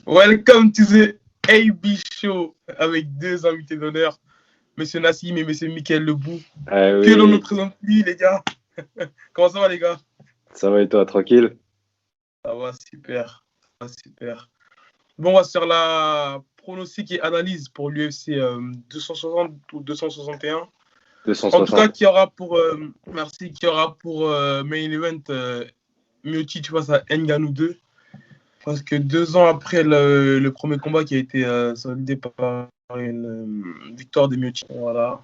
Welcome to the AB Show avec deux invités d'honneur, Monsieur Nassim et Monsieur Michael Lebou. Ah Que l'on ne oui, présente plus, les gars. Comment ça va, les gars? ça va et toi, tranquille? Ça va super. Ça va super. Bon, on va se faire la pronostic et analyse pour l'UFC 260 ou 261. En tout cas, 260. qui aura pour, merci, qui aura pour main event Miocic face à Ngannou 2. Parce que 2 ans après le premier combat qui a été soldé par une victoire de Miocic, voilà.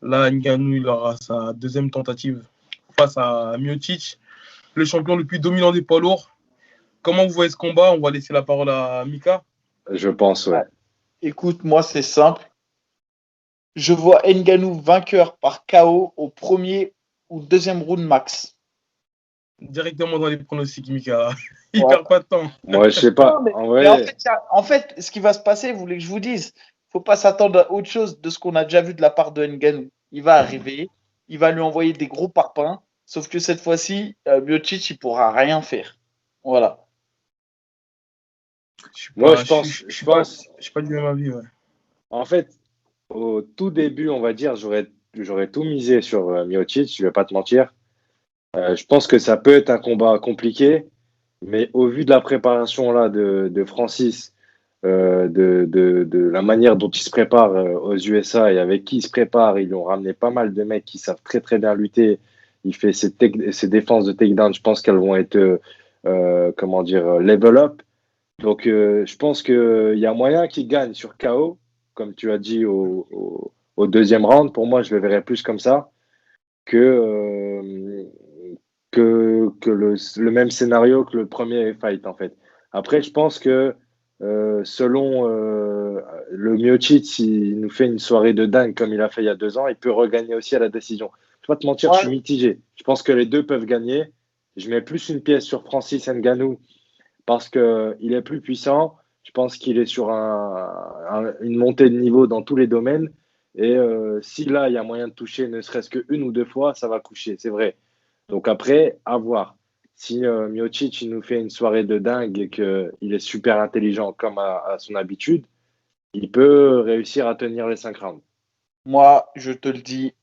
Là, Ngannou, il aura sa deuxième tentative face à Miocic, le champion le plus dominant des poids lourds. Comment vous voyez ce combat? On va laisser la parole à Mika. Je pense, ouais. Écoute, moi, c'est simple. Je vois Ngannou vainqueur par KO au premier ou deuxième round max. Directement dans les pronostics, Mika. Il Ouais. perd pas de temps. Moi, je sais pas. Non, mais, En mais vrai, en fait, ce qui va se passer, vous voulez que je vous dise, faut pas s'attendre à autre chose de ce qu'on a déjà vu de la part de Ngannou. Il va arriver, il va lui envoyer des gros parpaings, sauf que cette fois-ci, Miocic, il pourra rien faire. Voilà. moi, Je suis pas du même avis, ouais. en fait, au tout début, on va dire, j'aurais tout misé sur Miocic, je vais pas te mentir. Je pense que ça peut être un combat compliqué, mais au vu de la préparation là de Francis, de la manière dont il se prépare aux USA et avec qui il se prépare, ils lui ont ramené pas mal de mecs qui savent très très bien lutter. Il fait ses défenses de takedown, je pense qu'elles vont être, comment dire, level up. Donc je pense qu'il y a moyen qu'il gagne sur KO, comme tu as dit au deuxième round. Pour moi, je le verrais plus comme ça que, que le même scénario que le premier fight, en fait. Après, je pense que selon le Miocic, s'il nous fait une soirée de dingue comme il a fait il y a 2 ans, il peut regagner aussi à la décision. Je vais pas te mentir, je suis Ouais. mitigé. Je pense que les deux peuvent gagner. Je mets plus une pièce sur Francis Ngannou parce qu'il est plus puissant. Je pense qu'il est sur une montée de niveau dans tous les domaines. Et si là, il y a moyen de toucher ne serait-ce qu'une ou deux fois, ça va coucher, c'est vrai. Donc après, à voir. Si Miocic il nous fait une soirée de dingue et qu'il est super intelligent comme à son habitude, il peut réussir à tenir les 5 rounds. Moi, je te le dis,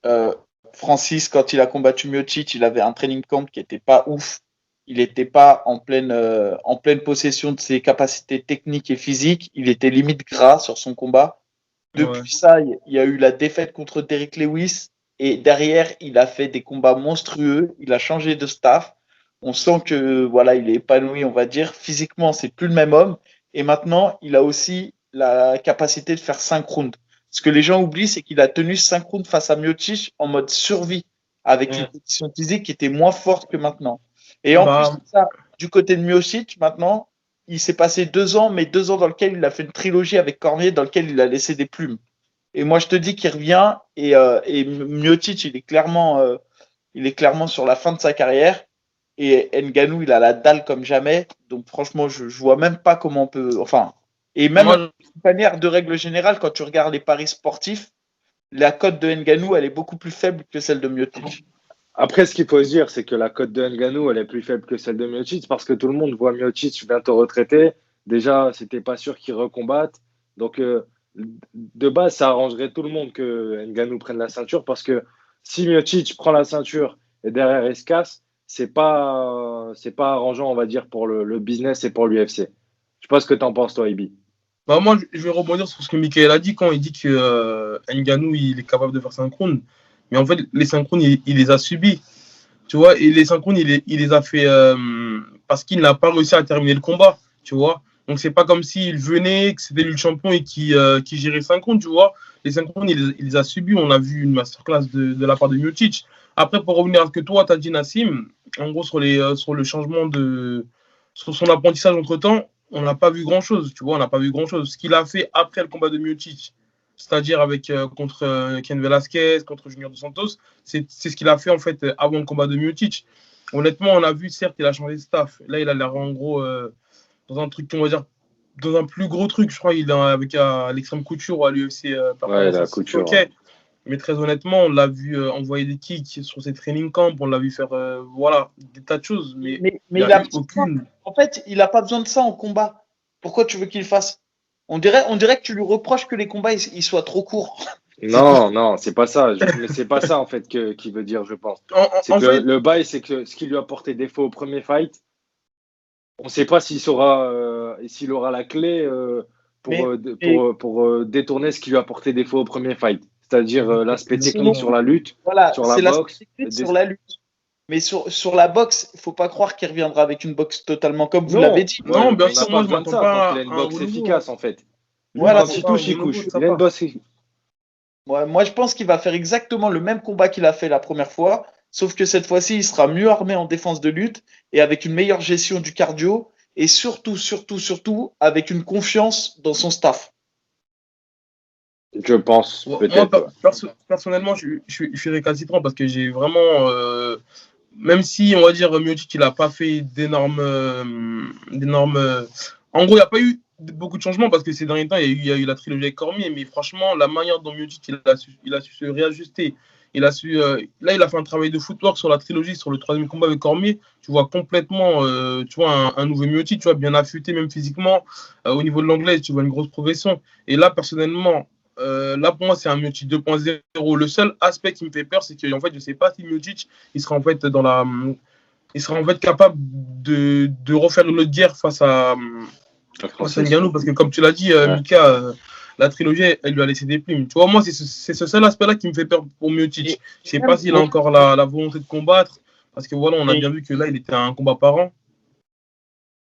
euh, Francis, quand il a combattu Miocic, il avait un training camp qui était pas ouf. Il n'était pas en pleine possession de ses capacités techniques et physiques. Il était limite gras sur son combat. Ouais. Depuis ça, il y a eu la défaite contre Derrick Lewis. Et derrière, il a fait des combats monstrueux. Il a changé de staff. On sent que voilà, il est épanoui, on va dire. Physiquement, c'est plus le même homme. Et maintenant, il a aussi la capacité de faire 5 rounds. Ce que les gens oublient, c'est qu'il a tenu 5 rounds face à Miocic en mode survie, avec une Mm. condition physique qui était moins forte que maintenant. Et en plus Bah, de ça, du côté de Miocic, maintenant, il s'est passé 2 ans, mais 2 ans dans lesquels il a fait une trilogie avec Cormier, dans lequel il a laissé des plumes. Et moi, je te dis qu'il revient et Miocic, il est clairement sur la fin de sa carrière. Et Ngannou, il a la dalle comme jamais. Donc, franchement, je vois même pas comment on peut. Enfin, et même moi, de manière de règle générale, quand tu regardes les paris sportifs, la cote de Ngannou, elle est beaucoup plus faible que celle de Miocic. Après, ce qu'il faut se dire, c'est que la cote de Ngannou, elle est plus faible que celle de Miocic parce que tout le monde voit Miocic bientôt retraité. Déjà, c'était pas sûr qu'il recombatte. Donc, de base, ça arrangerait tout le monde que Ngannou prenne la ceinture parce que si Miocic prend la ceinture et derrière il se casse, c'est pas arrangeant, on va dire, pour le business et pour l'UFC. Je sais pas ce que tu en penses, toi, Ibi. bah moi, je vais rebondir sur ce que Michael a dit quand il dit que Ngannou, il est capable de faire synchrone. Mais en fait, les synchrones, il les a subis. Tu vois, et les synchrones, il les a fait parce qu'il n'a pas réussi à terminer le combat. Tu vois. Donc, c'est pas comme s'il venait, que c'était lui le champion et qui gérait les synchrones. Tu vois. Les synchrones, il les a subis. On a vu une masterclass de la part de Miocic. Après, pour revenir à ce que toi, tu as dit, Nassim, en gros, sur le changement de. Sur son apprentissage entre temps, on n'a pas vu grand-chose, tu vois, on n'a pas vu grand-chose. Ce qu'il a fait après le combat de Miocic, c'est-à-dire avec contre Ken Velasquez, contre Junior Dos Santos, c'est ce qu'il a fait en fait avant le combat de Miocic. Honnêtement, on a vu, certes, il a changé de staff. Là, il a l'air en gros dans un truc, on va dire, dans un plus gros truc. Je crois qu'il est avec l'extrême couture ou à l'UFC Ouais, Performance la City. couture, Ok. hein. Mais très honnêtement, on l'a vu envoyer des kicks sur ses training camps, on l'a vu faire voilà, des tas de choses, mais Mais il n'y il a a eu besoin. aucune. En fait, il n'a pas besoin de ça en combat. Pourquoi tu veux qu'il le fasse? On dirait que tu lui reproches que les combats ils soient trop courts. Non, c'est pas ça. Mais c'est pas ça, en fait, qu'il veut dire, je pense. C'est En que fait, le bail, c'est que ce qui lui a porté défaut au premier fight, on ne sait pas s'il aura la clé Mais, mais pour détourner ce qui lui a porté défaut au premier fight. C'est-à-dire l'aspect technique sur exactement. la lutte, voilà, sur la c'est l'aspect boxe. technique sur la lutte. Mais sur la boxe, il ne faut pas croire qu'il reviendra avec une boxe totalement comme vous l'avez Non, dit. moi, Non, bien on n'a sûr, pas moi, je besoin de m'attends ça tant qu'il pas a à une un boxe renouveau, hein. efficace, en fait. Lui, Je Voilà, quand m'attends il pas à un touche, il renouveau couche. de sa Il a une part. boxe. moi, je pense qu'il va faire exactement le même combat qu'il a fait la première fois, sauf que cette fois-ci, il sera mieux armé en défense de lutte et avec une meilleure gestion du cardio et surtout, avec une confiance dans son staff. Je pense, Ouais, moi, peut-être. Ouais. personnellement, je suis récalcitrant parce que j'ai vraiment, même si on va dire Miocic, il n'a pas fait d'énormes. En gros, il n'y a pas eu beaucoup de changements parce que ces derniers temps, il y a eu la trilogie avec Cormier, mais franchement, la manière dont Miocic il a su se réajuster, là, il a fait un travail de footwork sur la trilogie, sur le troisième combat avec Cormier. Tu vois complètement, tu vois un nouveau Miocic, tu vois bien affûté même physiquement. Au niveau de l'anglais, tu vois une grosse progression. Et là, personnellement, là, pour moi, c'est un Miocic 2.0. Le seul aspect qui me fait peur, c'est que en fait, je ne sais pas si Miocic il sera en fait il sera en fait capable de refaire une autre guerre face à Francis. Ngannou, parce que comme tu l'as dit, Ouais. Mika, la trilogie, elle lui a laissé des plumes. Tu vois, moi, c'est ce seul aspect-là qui me fait peur pour Miocic. Et, Je et ne sais pas même, s'il a encore la volonté de combattre, parce que voilà, on a et, bien vu que là, il était à un combat par an.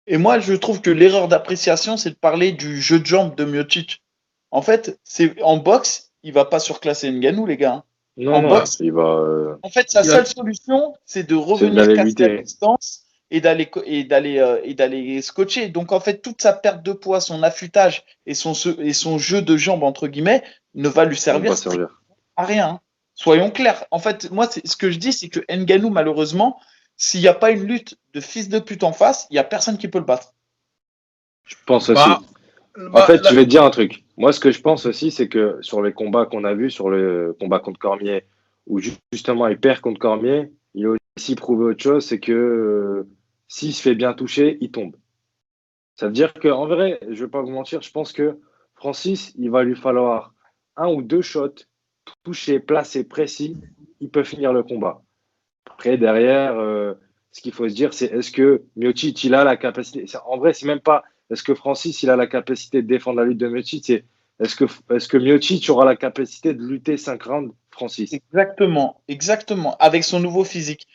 et moi, je trouve que l'erreur d'appréciation, c'est de parler du jeu de jambes de Miocic. En fait, c'est en boxe, il va pas surclasser Ngannou, les gars. Non, En non, boxe, il va. en fait, sa Il a, seule solution, c'est de C'est revenir d'aller casser la lutter. distance et d'aller scotcher. Donc, en fait, toute sa perte de poids, son affûtage et son jeu de jambes, entre guillemets, ne va lui Ça ne va servir pas servir. à rien, hein. Soyons clairs. En fait, moi, ce que je dis, c'est que Ngannou, malheureusement, s'il n'y a pas une lutte de fils de pute en face, il n'y a personne qui peut le battre. Je pense bah, aussi. En bah, fait, je vais te dire un truc. Moi, ce que je pense aussi, c'est que sur les combats qu'on a vus, sur le combat contre Cormier, où justement il perd contre Cormier, il a aussi prouvé autre chose, c'est que s'il se fait bien toucher, il tombe. Ça veut dire qu'en vrai, je ne vais pas vous mentir, je pense que Francis, il va lui falloir un ou deux shots, touchés, placés, précis, il peut finir le combat. Après, derrière, ce qu'il faut se dire, c'est est-ce que Miocic, il a la capacité. En vrai, c'est même pas est-ce que Francis, il a la capacité de défendre la lutte de Miocic, c'est est-ce que Miocic aura la capacité de lutter 5 rounds, Francis? Exactement. Avec son nouveau physique.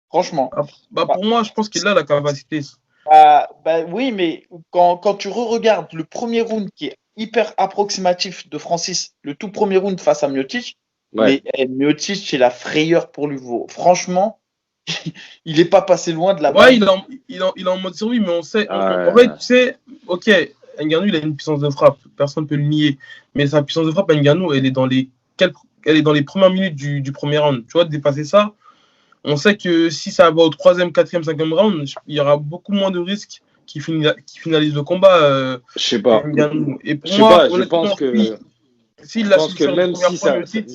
Franchement. Bah, pour moi, je pense qu'il a la capacité. oui, mais quand tu re-regardes le premier round qui est hyper approximatif de Francis, le tout premier round face à Miocic, Ouais. mais Miocic, c'est la frayeur pour lui. Franchement, il n'est pas passé loin de la Ouais, balle. il est en mode survie, mais on sait. En fait, Euh, tu sais, ok, Ngannou, il a une puissance de frappe, personne ne peut le nier. Mais sa puissance de frappe, Ngannou, elle est dans les premières minutes du premier round. Tu vois, de dépasser ça, on sait que si ça va au troisième, quatrième, cinquième round, il y aura beaucoup moins de risques qui finalisent le combat je sais que pas. Ngannou. Et Je pour sais moi, pas. honnêtement, Je s'il l'a pense su que faire une même première si fois, ça, le titre,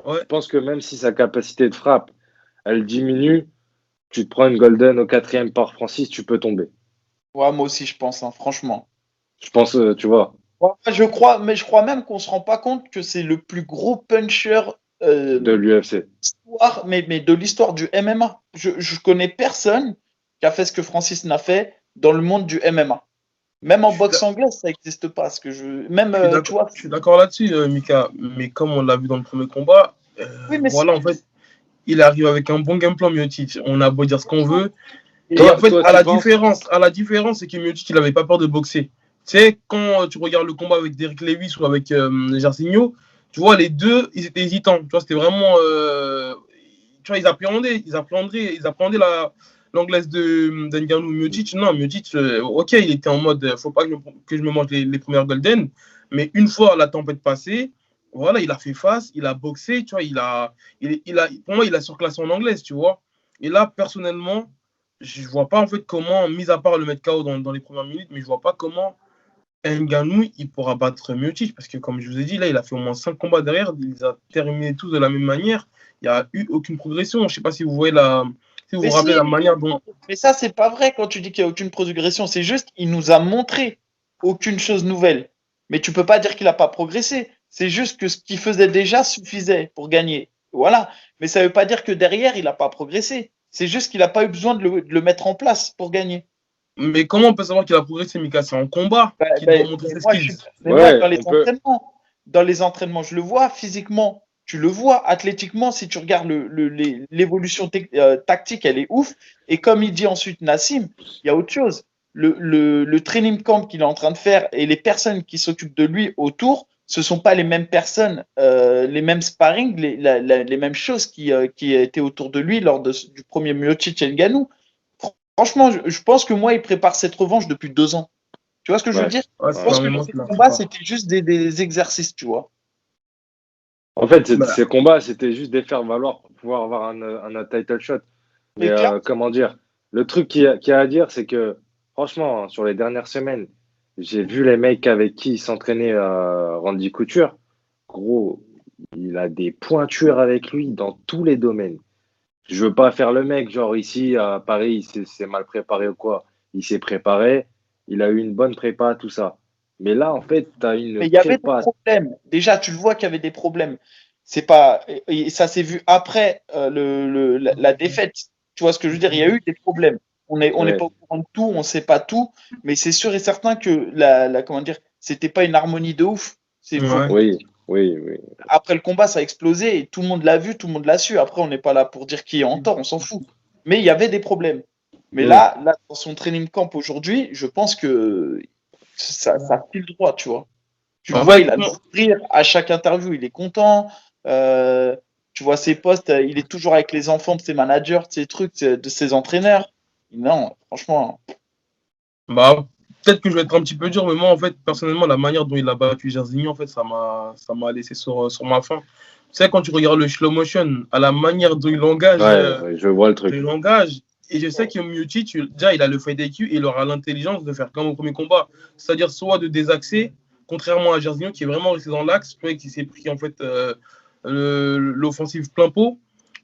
ouais. je pense que même si sa capacité de frappe, elle diminue, tu te prends une golden au quatrième par Francis, tu peux tomber. Ouais, moi aussi, je pense, hein, franchement. Je pense, tu vois, Ouais, je crois même qu'on se rend pas compte que c'est le plus gros puncher de l'UFC. mais de l'histoire du MMA. Je connais personne qui a fait ce que Francis n'a fait dans le monde du MMA. Même en Je suis boxe anglaise, ça n'existe pas. Même, tu vois. je suis d'accord là-dessus, Mika. Mais comme on l'a vu dans le premier combat, Oui, mais voilà, en fait, il arrive avec un bon game plan, Miocic. On a beau dire ce qu'on veut. Et en fait, Tu penses, à la différence, c'est que Miocic, il n'avait pas peur de boxer. Tu sais, quand tu regardes le combat avec Derrick Lewis ou avec Jairzinho, tu vois, les deux, ils étaient hésitants. Tu vois, c'était vraiment. Tu vois, ils appréhendaient l'anglaise de Ngannou. Miocic, non, Miocic, ok, il était en mode, faut pas que je me mange les premières golden. Mais une fois la tempête passée, voilà, il a fait face, il a boxé, tu vois, pour moi, il a surclassé en anglaise, tu vois. Et là, personnellement, je vois pas en fait comment, mis à part le mettre KO dans les premières minutes, mais je vois pas comment Ngannou il pourra battre Miocic parce que comme je vous ai dit, là, il a fait au moins 5 combats derrière, il les a terminés tous de la même manière. Il n'y a eu aucune progression. Je sais pas si vous voyez Si vous Mais vous rappelez si, la manière dont. mais ça, c'est pas vrai quand tu dis qu'il n'y a aucune progression. C'est juste qu'il nous a montré aucune chose nouvelle. Mais tu peux pas dire qu'il n'a pas progressé. C'est juste que ce qu'il faisait déjà suffisait pour gagner. Voilà. Mais ça veut pas dire que derrière, il n'a pas progressé. C'est juste qu'il n'a pas eu besoin de le mettre en place pour gagner. Mais comment on peut savoir qu'il a progressé, Mika? C'est en combat Bah, qu'il bah, doit montrer ses moi, skills. moi, Ouais, on peut. dans les entraînements, je le vois physiquement, tu le vois athlétiquement. Si tu regardes l'évolution tactique, elle est ouf. Et comme il dit ensuite Nassim, il y a autre chose. Le training camp qu'il est en train de faire et les personnes qui s'occupent de lui autour, ce sont pas les mêmes personnes, les mêmes sparring, les mêmes choses qui étaient autour de lui lors du premier Miocic et Ngannou. Franchement, je pense que moi, il prépare cette revanche depuis 2 ans. Tu vois ce que je veux Ouais. dire? Ouais, Je c'est Ouais. pense un que moment ces qu'il a combats, préparé. c'était juste des exercices, tu vois. En fait, Bah, ces combats, c'était juste des faire valoir pour pouvoir avoir un title shot. Mais Mais clairement, comment dire? Le truc qu'il y a à dire, c'est que franchement, hein, sur les dernières semaines, j'ai vu les mecs avec qui il s'entraînait Randy Couture. Gros, il a des pointures avec lui dans tous les domaines. Je veux pas faire le mec, genre ici à Paris, il s'est mal préparé ou quoi. Il s'est préparé, il a eu une bonne prépa, tout ça. Mais là, en fait, tu as une mais il y avait des prépa. problèmes. Déjà, tu le vois qu'il y avait des problèmes. C'est pas, et ça s'est vu après la défaite. Tu vois ce que je veux dire? Il y a eu des problèmes. On n'est Ouais, pas au courant de tout, on sait pas tout, mais c'est sûr et certain que comment dire, c'était pas une harmonie de ouf. ouais. oui, oui, oui. Après le combat, ça a explosé et tout le monde l'a vu, tout le monde l'a su. Après, on n'est pas là pour dire qui est en tort, on s'en fout. Mais il y avait des problèmes. Mais Hmm. là, dans son training camp aujourd'hui, je pense que ça file droit, tu vois. Tu le En vois, fait, il a le sourire à chaque interview, il est content. Euh, tu vois ses posts, il est toujours avec les enfants de ses managers, de ses trucs, de ses entraîneurs. Non, franchement, bah, peut-être que je vais être un petit peu dur, mais moi, en fait, personnellement, la manière dont il a battu Jairzinho, en fait, ça m'a laissé sur ma faim. Tu sais, quand tu regardes le slow motion, à la manière dont Ouais, ouais, je vois le truc. il engage, et je sais que Miocic, déjà, il a le fight IQ et il aura l'intelligence de faire comme au premier combat, c'est-à-dire soit de désaxer, contrairement à Jairzinho qui est vraiment resté dans l'axe, qui s'est pris en fait l'offensive plein pot,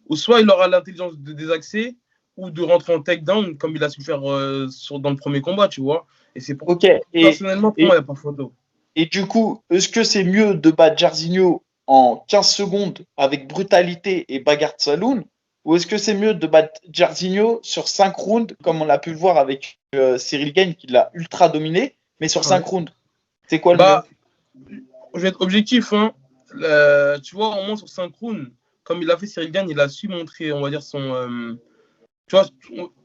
ou soit il aura l'intelligence de désaxer ou de rentrer en takedown comme il a su faire dans le premier combat, tu vois. Et c'est pour ok. personnellement pour moi Et, il n'y a pas photo. et du coup, est-ce que c'est mieux de battre Jairzinho en 15 secondes avec brutalité et bagarre de saloon, ou est-ce que c'est mieux de battre Jairzinho sur 5 rounds, comme on a pu le voir avec Cyril Gane qui l'a ultra dominé, mais sur 5 Ouais. rounds? C'est quoi le mieux? Bah, je vais être objectif, hein. Tu vois, au moins sur 5 rounds, comme il a fait Cyril Gann, il a su montrer, on va dire, tu vois,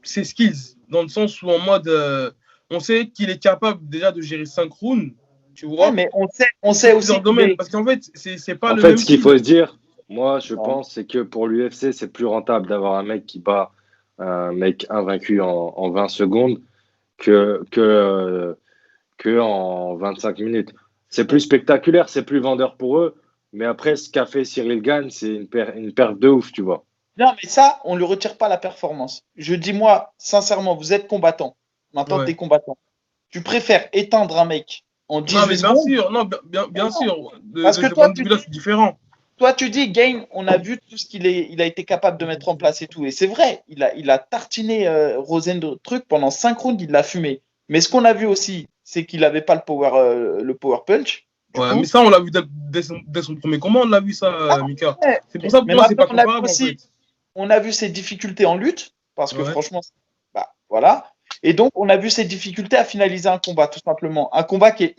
ses skills, dans le sens où en mode, on sait qu'il est capable déjà de gérer 5 rounds, tu Ouais, vois, mais on sur sait plusieurs aussi qu'il domaines, est. parce qu'en fait, c'est pas En le fait, même ce qu'il style. faut se dire, moi, je Non. pense, c'est que pour l'UFC, c'est plus rentable d'avoir un mec qui bat un mec invaincu en 20 secondes que en 25 minutes. C'est plus spectaculaire, c'est plus vendeur pour eux. Mais après, ce qu'a fait Cyril Gane, c'est une perte de ouf, tu vois. Non, mais ça, on ne lui retire pas la performance. Je dis, moi, sincèrement, vous êtes combattant. Maintenant, tu Ouais. es combattant. Tu préfères éteindre un mec en Non, 18 mais bien secondes? sûr, non, bien Non. sûr, Parce de que ce point de vue-là, c'est différent. toi, tu dis, Gain, on a vu tout ce il a été capable de mettre en place et tout. Et c'est vrai, il a tartiné Rosen de trucs pendant 5 rounds, il l'a fumé. Mais ce qu'on a vu aussi, c'est qu'il n'avait pas le power punch. Du Ouais, mais coup, ça, on l'a vu dès son premier combat, on l'a vu ça, ah, Mika. ouais. C'est pour ça, pour Mais moi, c'est maintenant, pas comparable, en fait. on a vu ses difficultés en lutte, parce que Ouais. franchement, bah, voilà. Et donc, on a vu ses difficultés à finaliser un combat, tout simplement. Un combat qui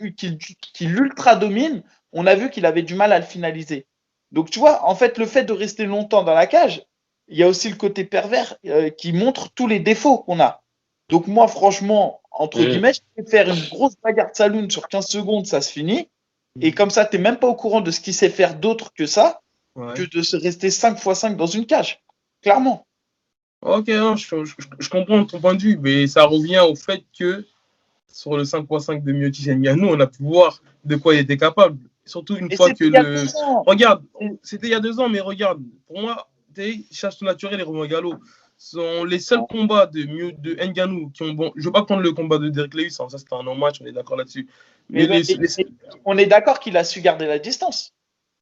l'ultra domine, on a vu qu'il avait du mal à le finaliser. Donc, tu vois, en fait, le fait de rester longtemps dans la cage, il y a aussi le côté pervers qui montre tous les défauts qu'on a. Donc, moi, franchement, entre Mmh. guillemets, je préfère une grosse bagarre de saloon sur 15 secondes, ça se finit. Et comme ça, tu n'es même pas au courant de ce qu'il sait faire d'autre que ça, que Ouais. de se rester 5 x 5 dans une cage. Clairement. Ok, non, je comprends ton point de vue, mais ça revient au fait que sur le 5x5 de Miocic et Ngannou, on a pu voir de quoi il était capable. Surtout une Et fois que c'était il y a le. 2 ans. Regarde, c'était il y a 2 ans, mais regarde, pour moi, chasse naturel et Romain Gallo sont les seuls combats de Ngannou qui ont. Bon, je ne veux pas prendre le combat de Derek Lewis, hein, ça c'était un non-match, on est d'accord là-dessus. Mais Mais on est d'accord qu'il a su garder la distance.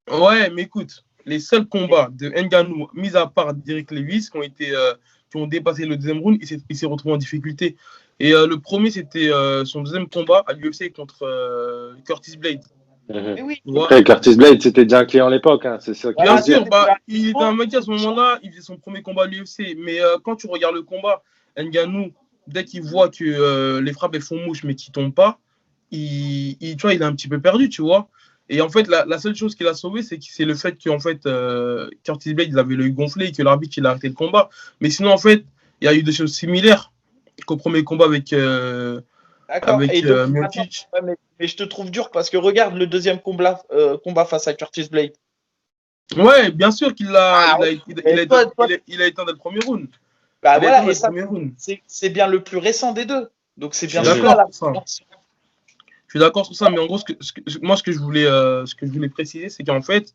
ouais, mais écoute, les seuls combats de Ngannou, mis à part Derrick Lewis, qui ont dépassé le deuxième round, il s'est retrouvé en difficulté. Et le premier, c'était son deuxième combat à l'UFC contre Curtis Blade. Mais oui. Après, Curtis Blade, c'était déjà un client à l'époque, hein, c'est ça. Bien sûr, il était un mec à ce moment-là, il faisait son premier combat à l'UFC. Mais quand tu regardes le combat, Ngannou, dès qu'il voit que les frappes elles font mouche mais qu'ils ne tombent pas, tu vois, il est un petit peu perdu, tu vois. Et en fait, la seule chose qu'il a sauvé, c'est le fait qu'en fait, Curtis Blade, il avait l'œil gonflé et que l'arbitre, il a arrêté le combat. Mais sinon, en fait, il y a eu des choses similaires qu'au premier combat avec Miocic. Mais je te trouve dur parce que regarde le deuxième combat face à Curtis Blade. Ouais, bien sûr qu'il a éteint dès le premier round. Bah voilà, et ça, c'est bien le plus récent des deux. Donc c'est bien là. Je suis d'accord sur ça, mais en gros, moi, ce que je voulais préciser, c'est qu'en fait,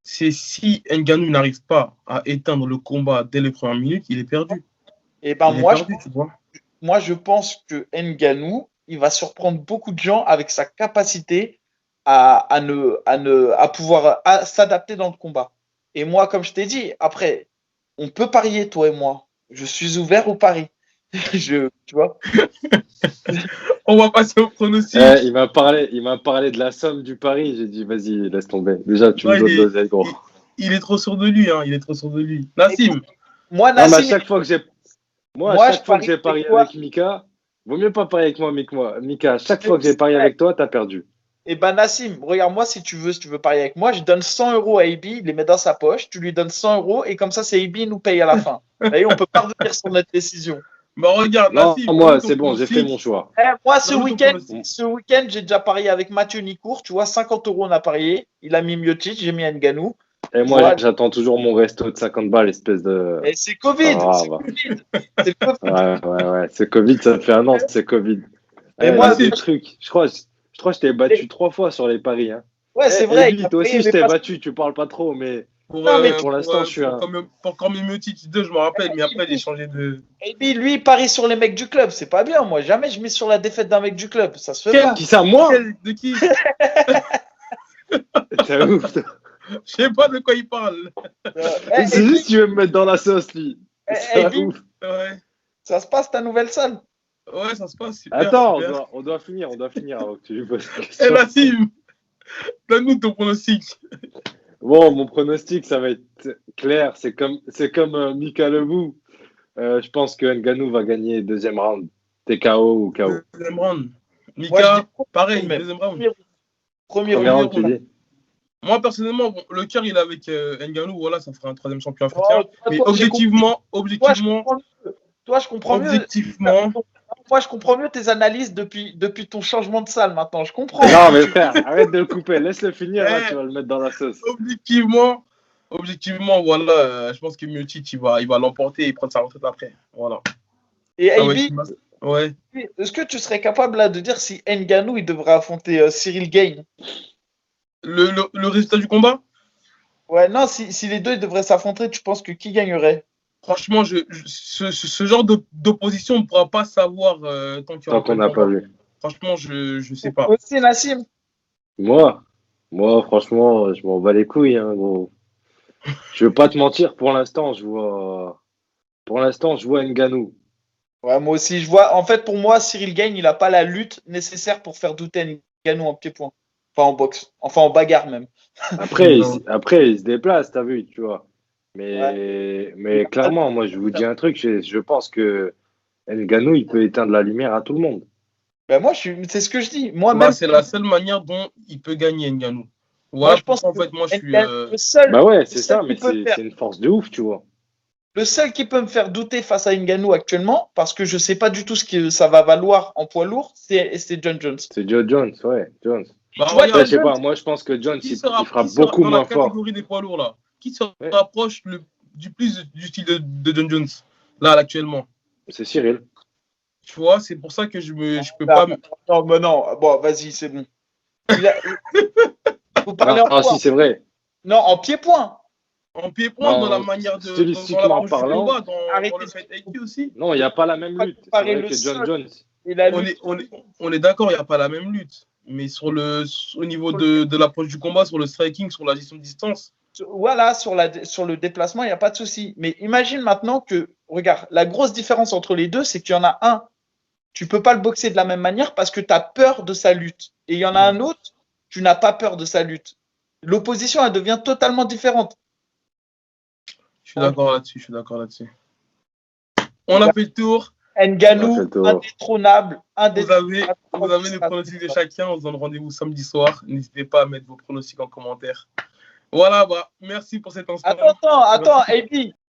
c'est si Ngannou n'arrive pas à éteindre le combat dès les premières minutes, il est perdu. Et ben moi, je pense que Ngannou, il va surprendre beaucoup de gens avec sa capacité à pouvoir s'adapter dans le combat. Et moi, comme je t'ai dit, après, on peut parier, toi et moi. Je suis ouvert au pari. Tu vois. On va passer au pronostic. Il m'a parlé de la somme du pari. J'ai dit, vas-y, laisse tomber. Déjà, tu me dois de l'oseille, gros. Il est trop sûr de lui, hein. Il est trop sûr de lui. Nassim. Moi, Nassim. À chaque fois que j'ai parié avec Mika, vaut mieux pas parier avec moi, Mika. Chaque fois que j'ai parié avec toi, t'as perdu. Eh ben, Nassim, regarde-moi si tu veux parier avec moi. Je donne 100 € à AB, il les met dans sa poche. Tu lui donnes 100 € et comme ça, c'est AB qui nous paye à la fin. Et on peut pas revenir sur notre décision. Bah regarde, Nassim, moi, c'est bon, j'ai fait mon choix. Moi, ce week-end, j'ai déjà parié avec Mathieu Nicourt. Tu vois, 50 € on a parié. Il a mis Miocic, j'ai mis Ngannou. Et moi, j'attends toujours mon resto de 50 balles, espèce de. Et c'est Covid. C'est Covid. Ouais. C'est Covid, ça fait un an, c'est Covid. Et moi, c'est le truc. Je crois que je t'ai battu 3 fois sur les paris. Hein. Ouais, c'est vrai. Toi aussi, je t'ai battu. Tu parles pas trop, mais. Pour l'instant, je suis un. Pour Cormier Miocic 2, je me rappelle, mais après, j'ai changé de. Et puis, lui, il parie sur les mecs du club. C'est pas bien, moi. Jamais je mets sur la défaite d'un mec du club. Ça se fait pas. Qui ça, moi? De qui? C'est ouf. Je sais pas de quoi il parle. C'est juste qu'il veut me mettre dans la sauce, lui. C'est ouf. Ouais. Ça se passe, ta nouvelle salle? Ouais, ça se passe. Super, attends, super. on doit finir avant que tu lui poses la question. Eh, Nassim, donne-nous ton pronostic. Bon, mon pronostic, ça va être clair. C'est comme Mika Lebou. Je pense que Ngannou va gagner deuxième round. TKO ou KO. Deuxième round. Mika, pareil, deuxième round. Premier round, tu dis. Moi, personnellement, le cœur, il est avec Ngannou. Voilà, ça fera un troisième champion africain. Mais objectivement. Toi, je comprends mieux. Objectivement. Moi, je comprends mieux tes analyses depuis ton changement de salle maintenant. Je comprends. Non, mais frère, arrête de le couper. Laisse-le finir, là, tu vas le mettre dans la sauce. Objectivement, voilà, je pense que Miocic, il va l'emporter et prendre sa retraite après. Voilà. Et AB, ouais. Est-ce que tu serais capable là de dire si Ngannou, il devrait affronter Cyril Gane? Le résultat du combat? Ouais, non, si les deux ils devraient s'affronter, tu penses que qui gagnerait? Franchement, ce genre d'opposition, on ne pourra pas savoir tant qu'on n'a pas vu. Franchement, je ne sais pas. Aussi, Nassim. Moi, franchement, je m'en bats les couilles, hein, gros. Je veux pas te mentir, pour l'instant, je vois Ngannou. Ouais, moi aussi, je vois. En fait, pour moi, Cyril Gane, il n'a pas la lutte nécessaire pour faire douter Ngannou en pied-point. Enfin, en boxe. Enfin, en bagarre même. Après, il se déplace, t'as vu, tu vois. Mais clairement, moi, je vous dis un truc. Je pense que Ngannou, il peut éteindre la lumière à tout le monde. Ben c'est ce que je dis. Moi-même. C'est la seule manière dont il peut gagner, Ngannou. Voilà, je pense qu'en fait, moi, je suis. Bah ouais, c'est ça, mais c'est une force de ouf, tu vois. Le seul qui peut me faire douter face à Ngannou actuellement, parce que je ne sais pas du tout ce que ça va valoir en poids lourd, c'est John Jones. C'est John Jones, ouais, Jones. Bah, je sais pas, moi je pense que Jones, il fera beaucoup moins fort. Dans la catégorie des poids lourds, là, qui se rapproche du plus du style de John Jones, là, actuellement? C'est Cyril. Tu vois, c'est pour ça que je peux pas. Non, mais non, bon, vas-y, c'est bon. Faut parler en poids. Si, c'est vrai. Non, en pied-point. En pied-point, dans la manière de. Stylistiquement parlant. Dans le fait IQ aussi. Non, il n'y a pas la même lutte. C'est vrai que John Jones. On est d'accord, il n'y a pas la même lutte. Mais au niveau de l'approche du combat, sur le striking, sur la gestion de distance. Voilà, sur le déplacement, il n'y a pas de souci. Mais imagine maintenant que, regarde, la grosse différence entre les deux, c'est qu'il y en a un, tu peux pas le boxer de la même manière parce que tu as peur de sa lutte. Et il y en a un autre, tu n'as pas peur de sa lutte. L'opposition, elle devient totalement différente. Je suis d'accord là-dessus. On a fait le tour. Ngannou, indétrônable. Vous avez les pronostics de chacun. On se donne rendez-vous samedi soir. N'hésitez pas à mettre vos pronostics en commentaire. Voilà, bah, merci pour cet instant. Attends, Eddie.